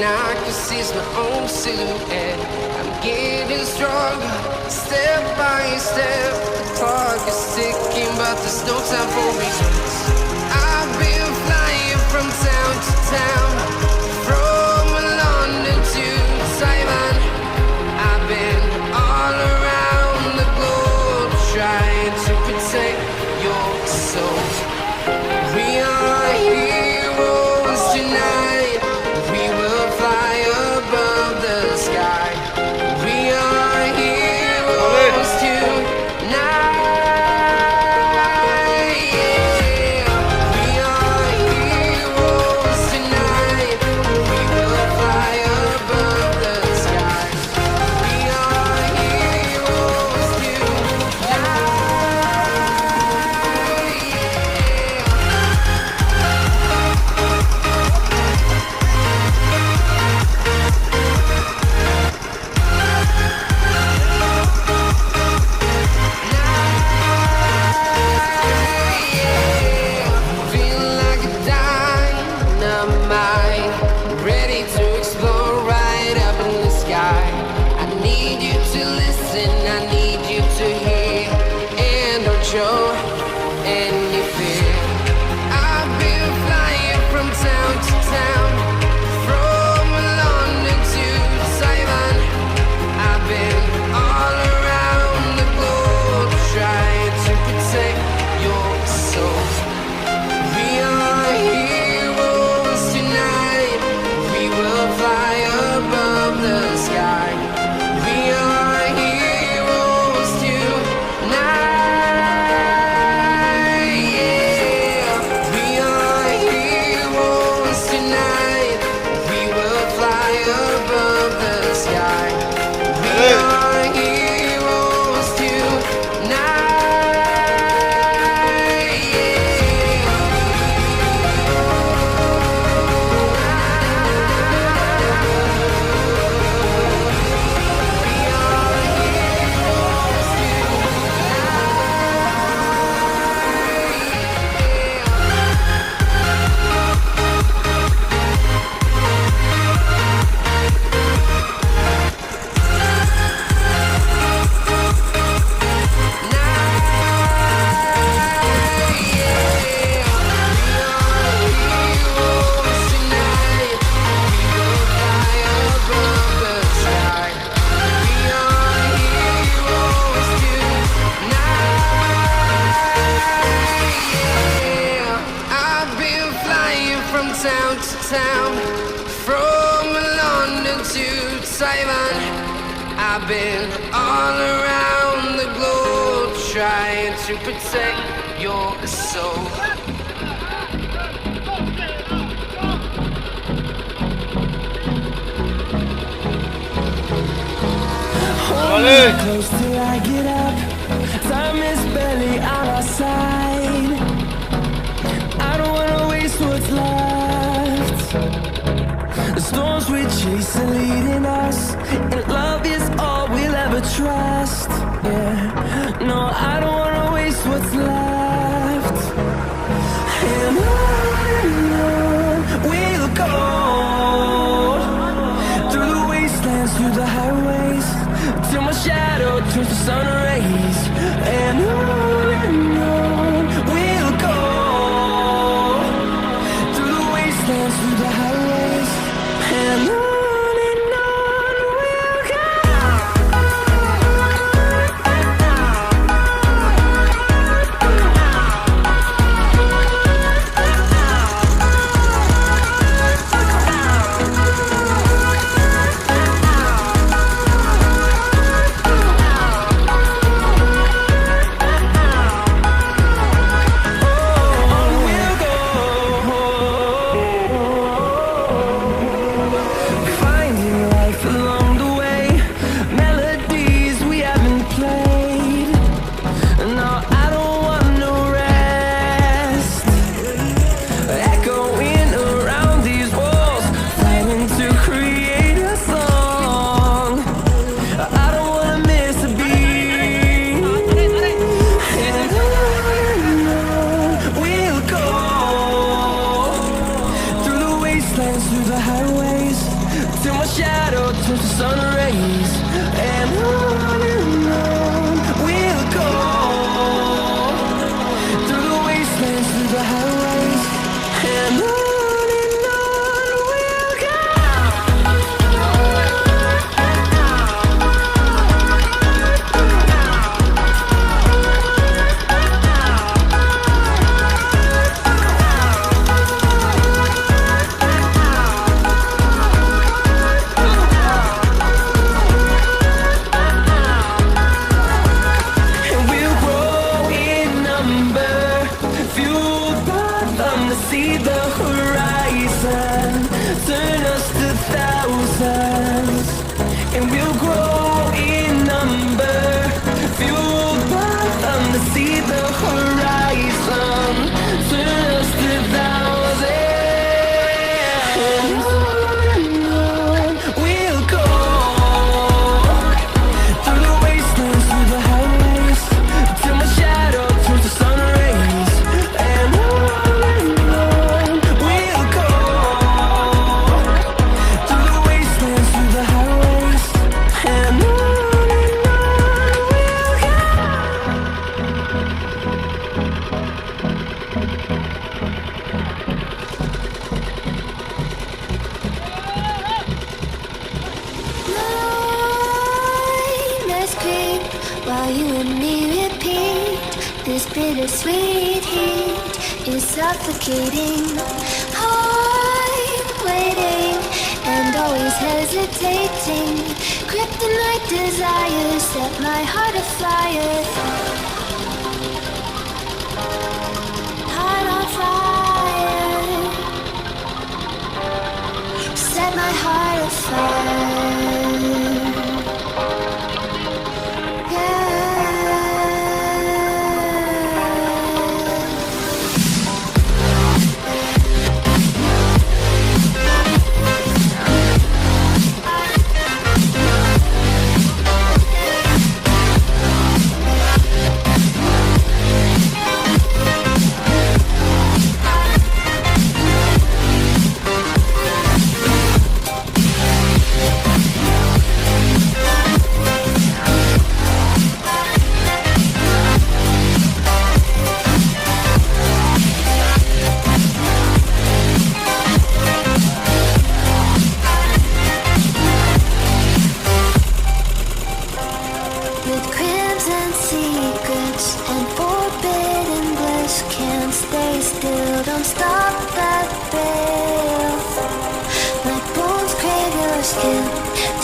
I can see my own silhouette. I'm getting stronger, step by step. The clock is ticking, but there's no time for me. I've been flying from town to town, from London to Taiwan. I've been all around the globe trying to protect your soul. We are heroes tonight. We will fly above the sky. We are heroes tonight. Yeah. We are heroes tonight. We will fly above the sky. We are heroes tonight. Feeling like a dynamite, ready to explore right up in the sky. I need you to listen, I need you to hear, and don't show any fear. I've been flying from town to town, from London to Taiwan. I've been all around the globe trying to protect your soul. We are heroes tonight. We will fly above the sky. We are heroes tonight. Yeah. We are heroes tonight. We will fly above the sky. We are heroes tonight. I've been flying from town to town, from London to Taiwan. I've been all around the globe trying to protect your soul. Hold me Close till I get up. Time is barely on our side. I don't wanna waste what's left. The storms we chase are leading us, and love is all we'll ever trust. Yeah, no, I don't wanna waste what's left. And on we'll go, through the wastelands, through the highways, till my shadow turns to sun rays. And on we'll go, through the wastelands, through the highways, and on we'll go. turns to sun rays, and on we'll go through the wastelands, through the highways, and on we'll go. And we'll grow in number, fueled by them to see the horizon, turn us to thousands. And we'll grow in number, fueled by them to see the horizon, turn us to thousands. And on we'll go through the wastelands, through the highways, till my shadow turns to sun rays, and on we'll go through the wastelands, through the highways, and on we'll go. Let's creep while you and me repeat. This bittersweet heat is suffocating. I'm waiting and always hesitating. Kryptonite desires set my heart afire. Heart on fire. Set my heart afire. With crimson secrets and forbidden bliss, can't stay still, don't stop that thrill. Like bones crave your skin,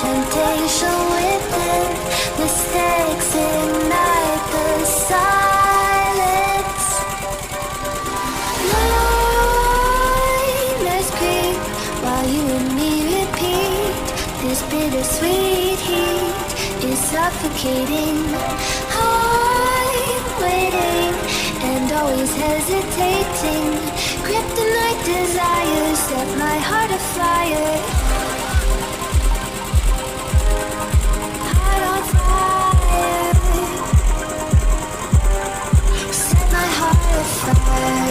temptation within, mistakes ignite the silence. Let's creep while you and me repeat. This bittersweet heat is suffocating. I'm waiting and always hesitating. Kryptonite desires set my heart afire. Heart on fire. Set my heart afire.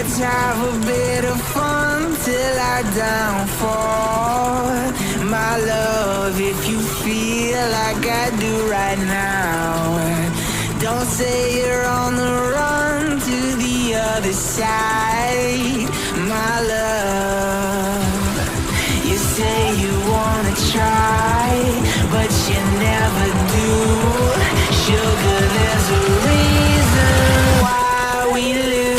Let's have a bit of fun till our downfall. My love, if you feel like I do right now, don't say you're on the run to the other side. My love, you say you wanna try, but you never do. Sugar, there's a reason why we lose.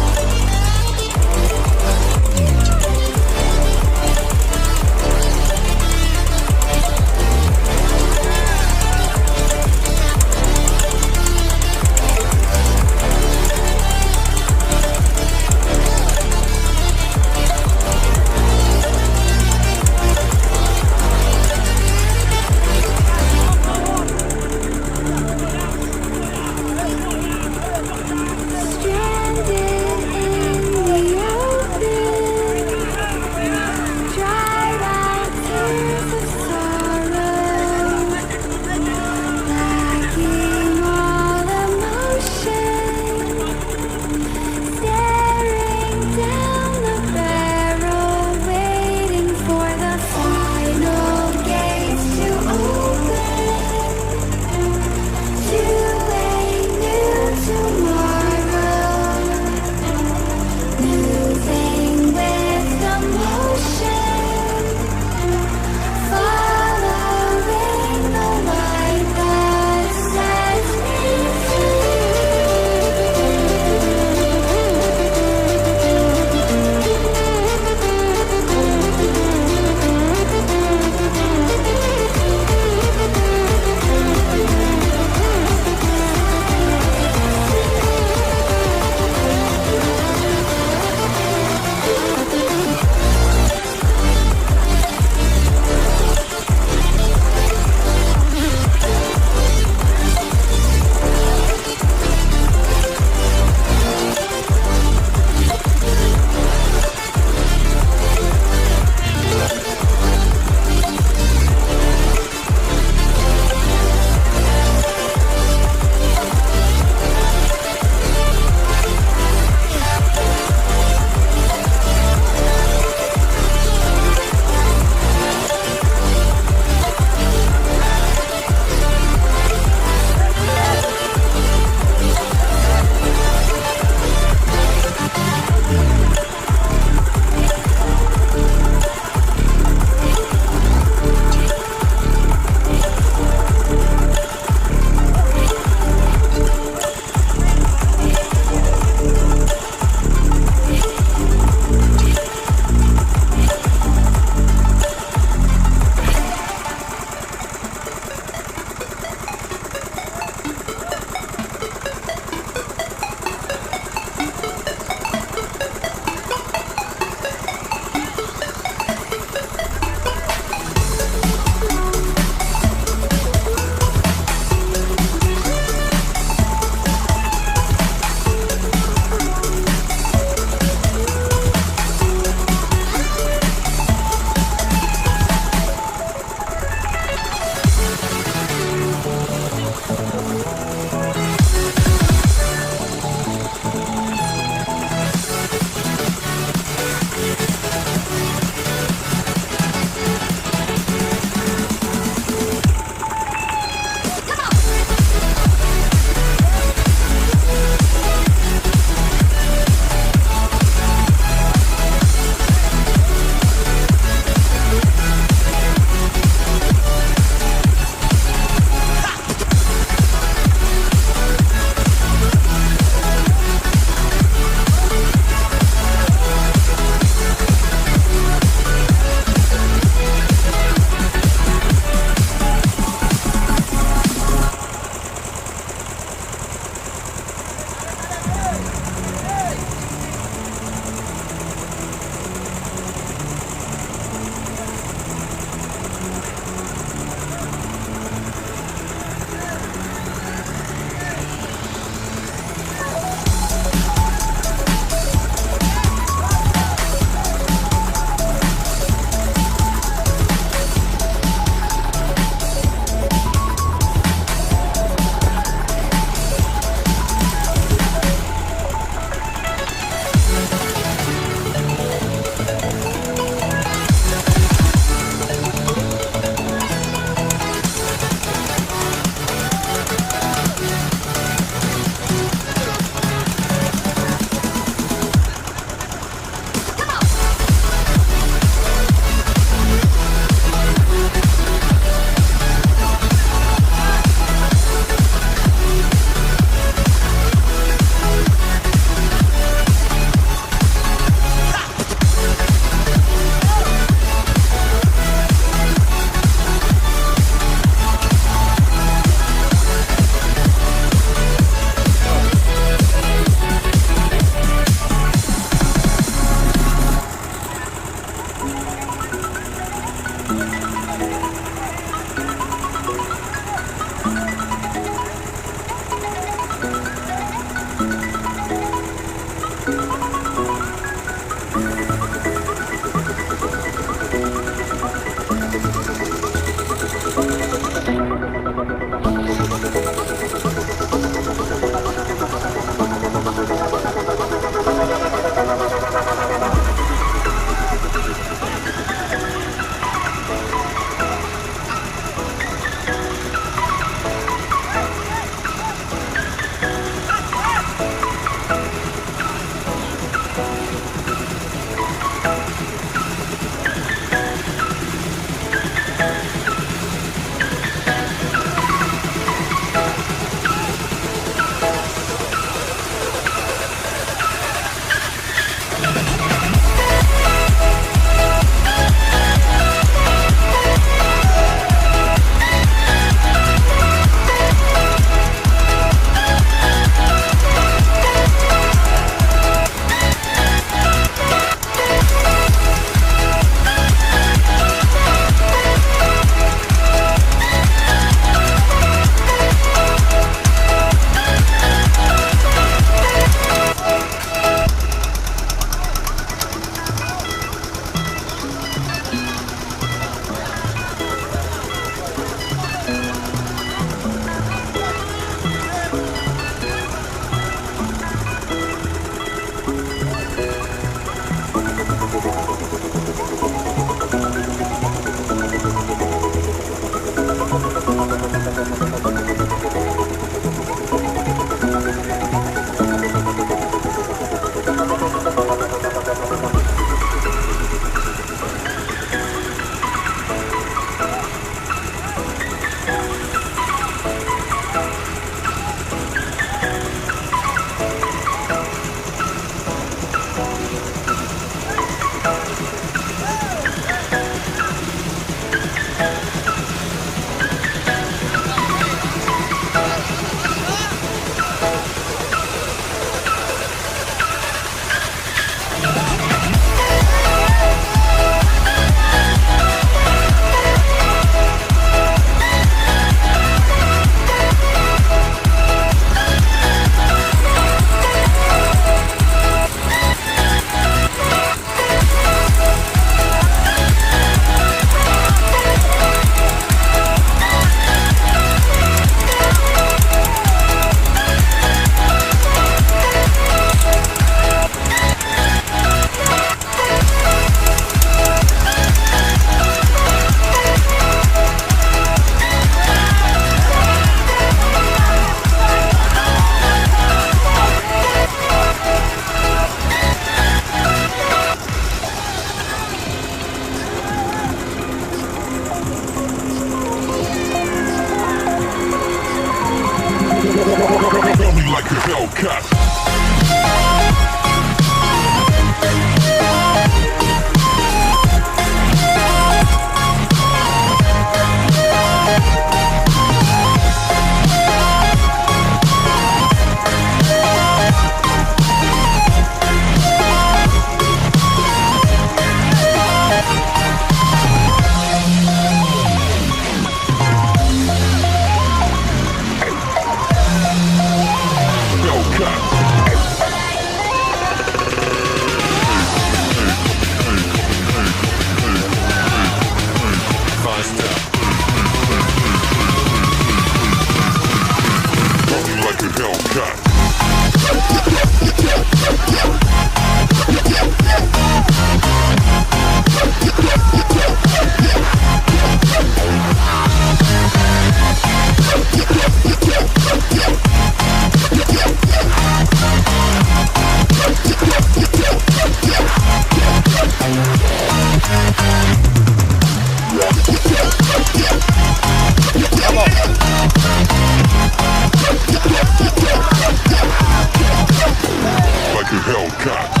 like a Hellcat.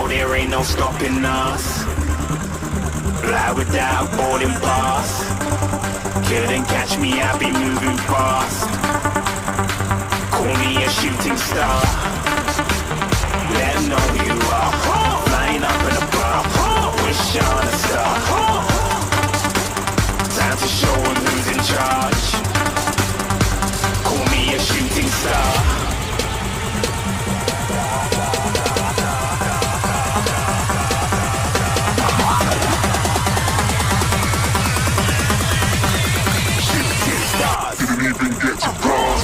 know there ain't no stopping us. Fly without boarding pass. Couldn't catch me, I be moving fast. Call me a shooting star. Let 'em know who you are. Flying up in a bar. Wish on a star. Time to show 'em who's in charge. Call me a shooting star. Didn't even get to cross.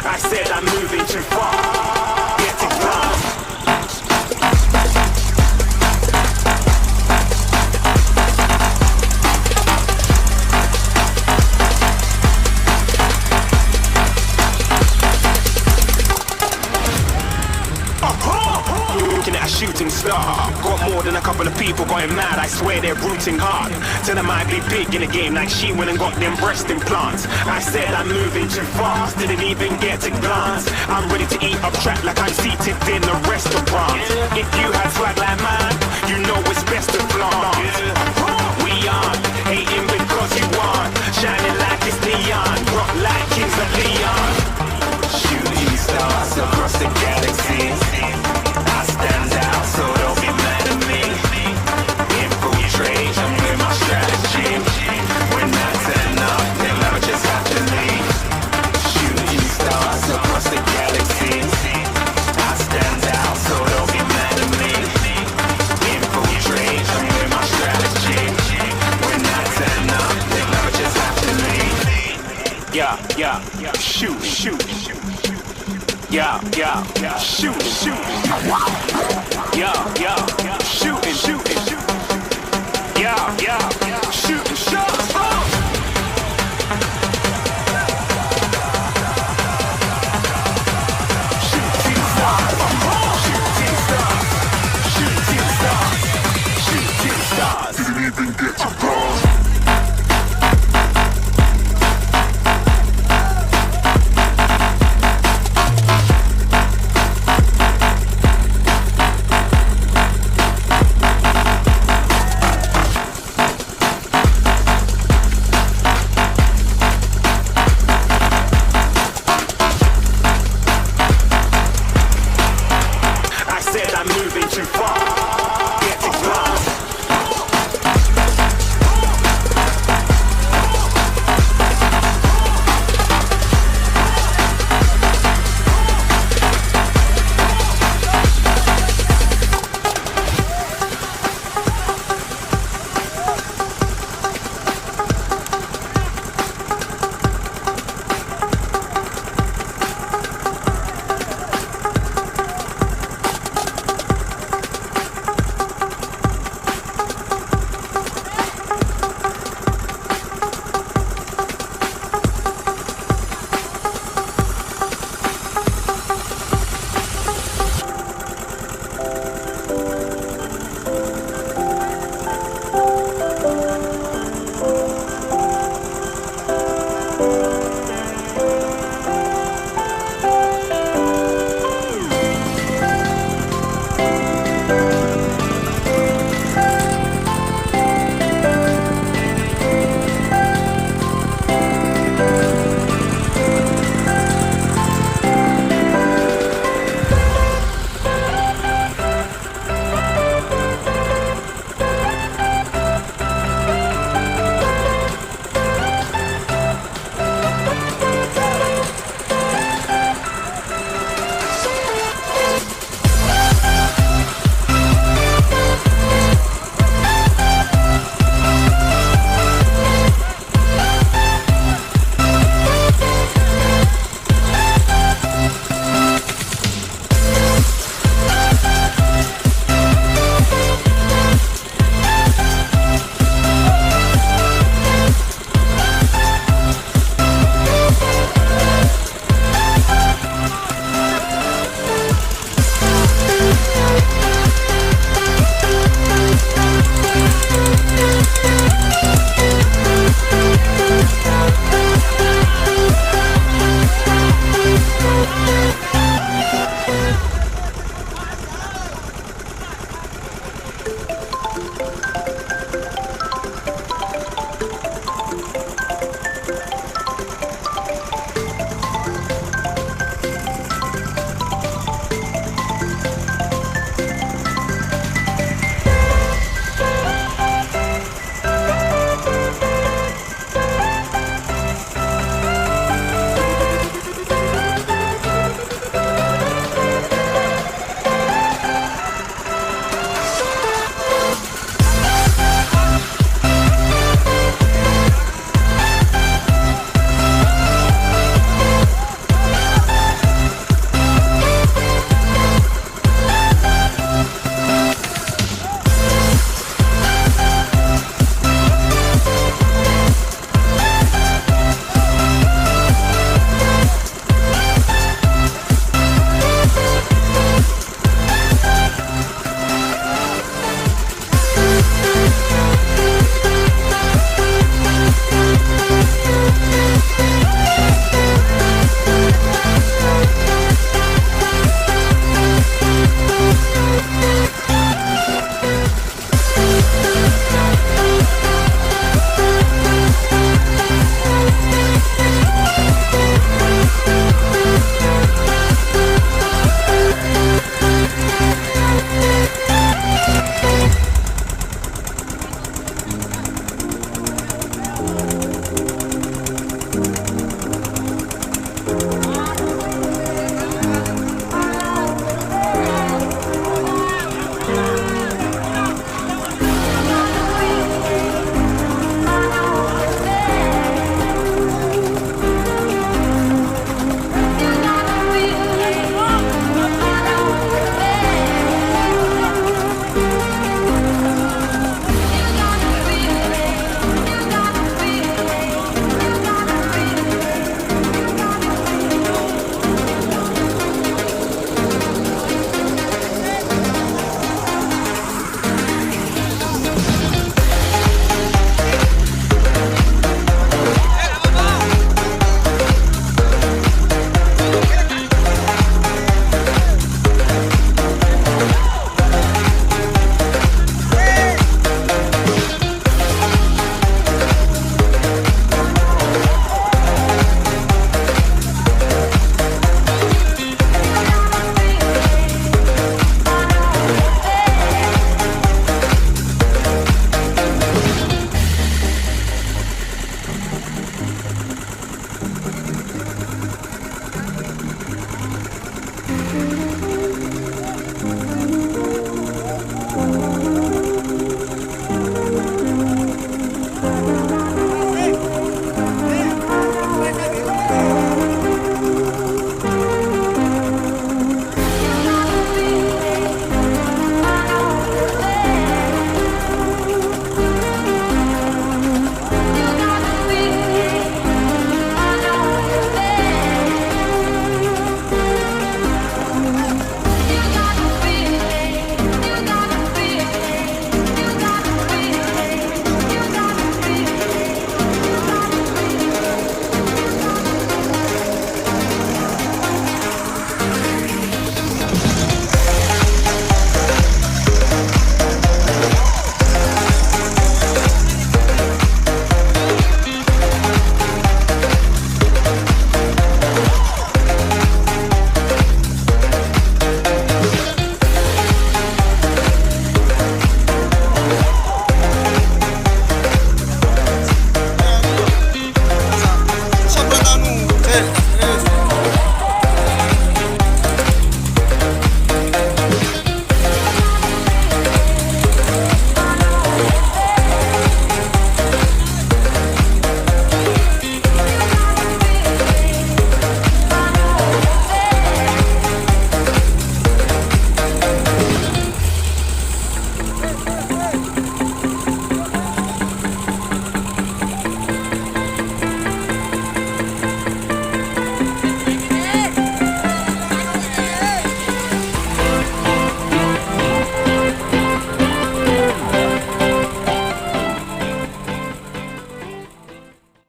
I said I'm moving too far. Getting lost. Looking at a shooting star. Got more than a couple of people going mad. I swear they're rooting hard. Tell them I be big in the game like she went and got them breast implants. I said I'm moving too fast. Didn't even get to glance. I'm ready to eat up track like I'm seated in a restaurant. If you had swag like mine, you know it's best to flaunt. We aren't hating because you aren't. Shining like it's neon. Rock like Kings of Leon. Shooting stars across the galaxy. I stand out, so don't be mad at me. Infiltrate, I'm with my strategy. When I turn up, then I just have to leave. Shooting stars across the galaxy. I stand out, so don't be mad at me. Infiltrate, I'm with my strategy. When I turn up, then I just have to leave. Yeah, shoot, shoot. Yeah, shoot, shoot. Yeah, shooting, shooting. Yeah, shooting, shooting.